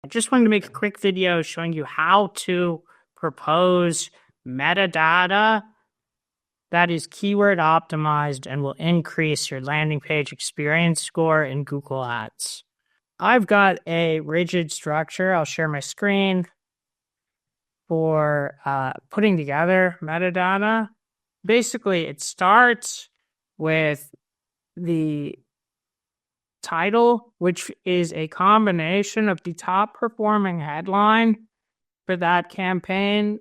I just wanted to make a quick video showing you how to propose metadata that is keyword optimized and will increase your landing page experience score in Google Ads. I've got a rigid structure. I'll share my screen for putting together metadata. Basically, it starts with the title, which is a combination of the top performing headline for that campaign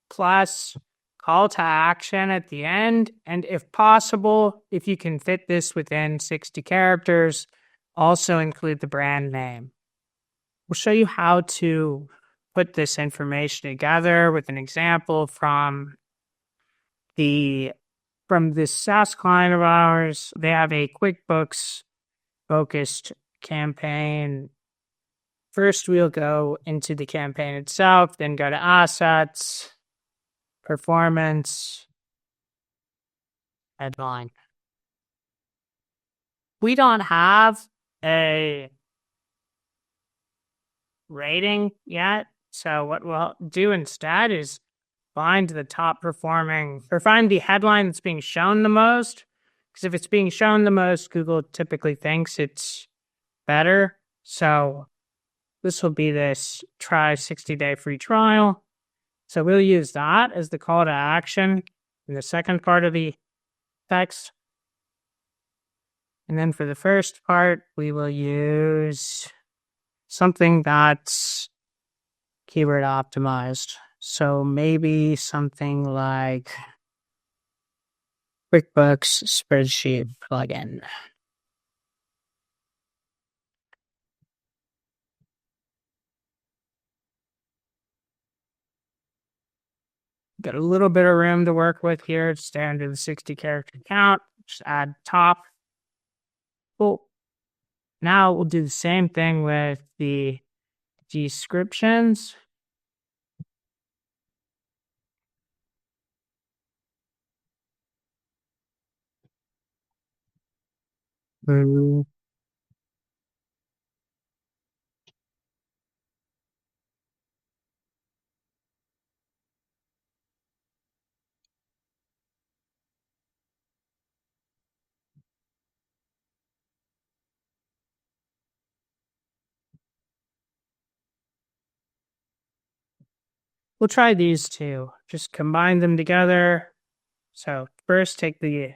plus call to action at the end. And if possible, if you can fit this within 60 characters, also include the brand name. We'll show you how to put this information together with an example from this SaaS client of ours. They have a QuickBooks focused campaign. First, we'll go into the campaign itself, then go to assets, performance, headline. We don't have a rating yet, so what we'll do instead is find the top performing, or find the headline that's being shown the most, because if it's being shown the most, Google typically thinks it's better. So this will be this try 60-day free trial. So we'll use that as the call to action in the second part of the text. And then for the first part, we will use something that's keyword optimized. So maybe something like QuickBooks spreadsheet plugin. Got a little bit of room to work with here. Just stay under the 60 character count. Just add top. Cool. Now we'll do the same thing with the descriptions. We'll try these two. Just combine them together. So first take the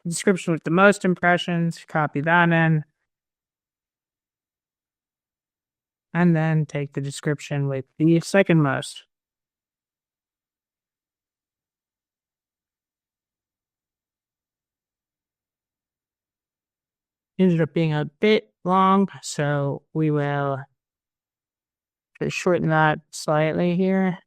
description with the most impressions, copy that in. And then take the description with the second most. Ended up being a bit long, so we will shorten that slightly here.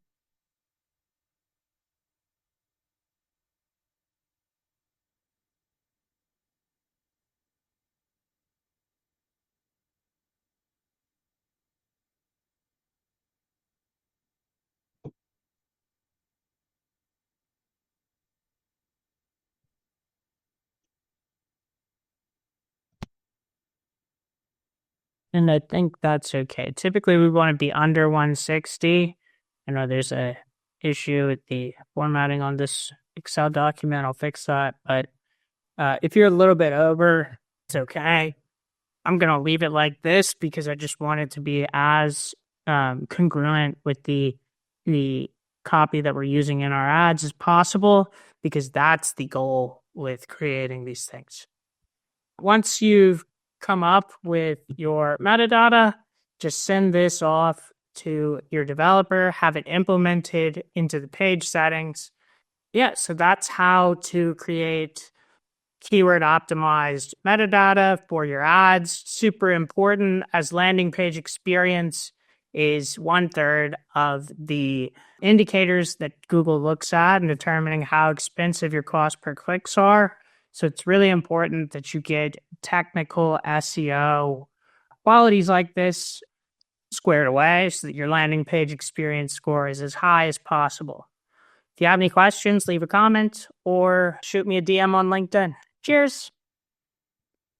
And I think that's okay. Typically, we want to be under 160. I know there's a issue with the formatting on this Excel document. I'll fix that. But if you're a little bit over, it's okay. I'm going to leave it like this because I just want it to be as congruent with the copy that we're using in our ads as possible, because that's the goal with creating these things. Once you've come up with your metadata, just send this off to your developer, have it implemented into the page settings. Yeah, so that's how to create keyword optimized metadata for your ads. Super important, as landing page experience is 1/3 of the indicators that Google looks at in determining how expensive your cost per clicks are. So it's really important that you get technical SEO qualities like this squared away so that your landing page experience score is as high as possible. If you have any questions, leave a comment or shoot me a DM on LinkedIn. Cheers.